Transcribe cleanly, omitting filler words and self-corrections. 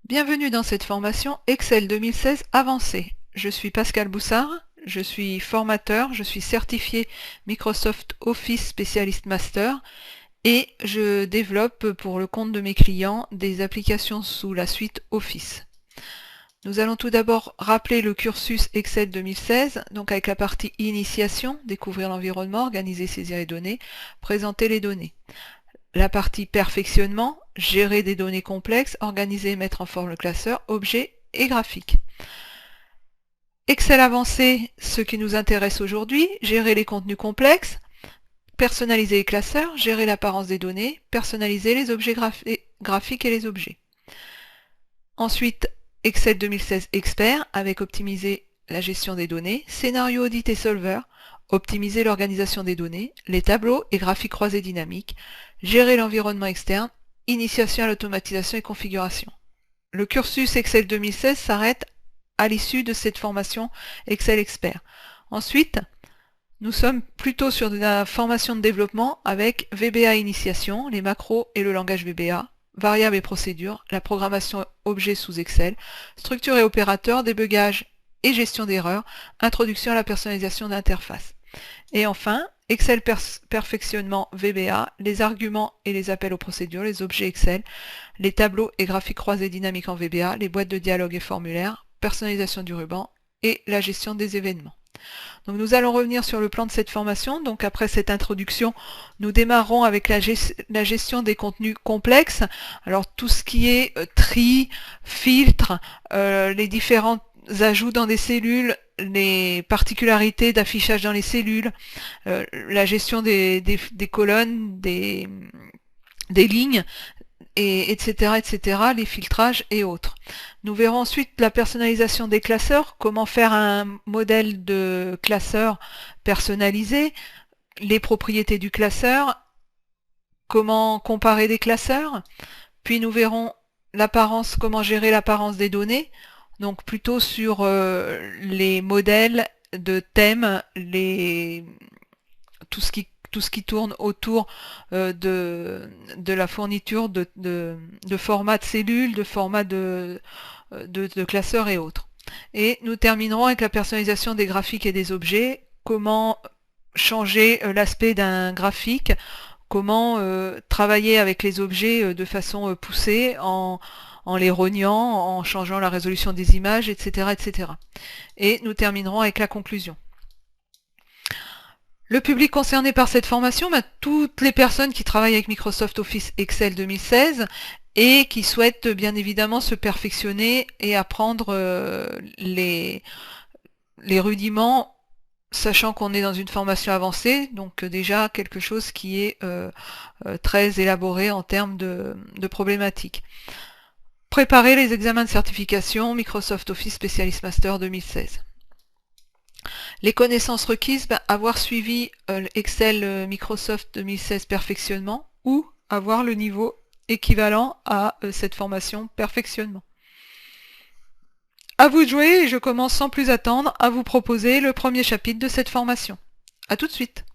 Bienvenue dans cette formation Excel 2016 avancée. Je suis Pascal Boussard, je suis formateur, je suis certifié Microsoft Office Specialist Master et je développe pour le compte de mes clients des applications sous la suite Office. Nous allons tout d'abord rappeler le cursus Excel 2016, donc avec la partie initiation, découvrir l'environnement, organiser, saisir les données, présenter les données. La partie perfectionnement, gérer des données complexes, organiser et mettre en forme le classeur, objet et graphique. Excel avancé, ce qui nous intéresse aujourd'hui, gérer les contenus complexes, personnaliser les classeurs, gérer l'apparence des données, personnaliser les objets graphiques et les objets. Ensuite, Excel 2016 Expert, avec optimiser la gestion des données, scénario audit et solver, optimiser l'organisation des données, les tableaux et graphiques croisés dynamiques, gérer l'environnement externe, initiation à l'automatisation et configuration. Le cursus Excel 2016 s'arrête à l'issue de cette formation Excel Expert. Ensuite, nous sommes plutôt sur de la formation de développement avec VBA Initiation, les macros et le langage VBA, variables et procédures, la programmation objet sous Excel, structure et opérateurs, débugage et gestion d'erreurs, introduction à la personnalisation d'interface. Et enfin, Excel perfectionnement VBA, les arguments et les appels aux procédures, les objets Excel, les tableaux et graphiques croisés dynamiques en VBA, les boîtes de dialogue et formulaires, personnalisation du ruban et la gestion des événements. Donc nous allons revenir sur le plan de cette formation. Donc après cette introduction, nous démarrons avec la gestion des contenus complexes. Alors tout ce qui est tri, filtre, les différents ajouts dans des cellules, les particularités d'affichage dans les cellules, la gestion des colonnes, des lignes, etc., les filtrages et autres. Nous verrons ensuite la personnalisation des classeurs, comment faire un modèle de classeur personnalisé, les propriétés du classeur, comment comparer des classeurs, puis nous verrons l'apparence, comment gérer l'apparence des données, donc plutôt sur les modèles de thèmes, tout ce qui tourne autour de la fourniture de formats de cellules, de formats de classeurs et autres. Et nous terminerons avec la personnalisation des graphiques et des objets, comment changer l'aspect d'un graphique, comment travailler avec les objets de façon poussée en les rognant, en changeant la résolution des images, etc., etc. Et nous terminerons avec la conclusion. Le public concerné par cette formation, toutes les personnes qui travaillent avec Microsoft Office Excel 2016 et qui souhaitent bien évidemment se perfectionner et apprendre les rudiments, sachant qu'on est dans une formation avancée, donc déjà quelque chose qui est très élaboré en termes de problématiques. Préparer les examens de certification Microsoft Office Specialist Master 2016. Les connaissances requises, avoir suivi Excel Microsoft 2016 perfectionnement ou avoir le niveau équivalent à cette formation perfectionnement. À vous de jouer et je commence sans plus attendre à vous proposer le premier chapitre de cette formation. À tout de suite.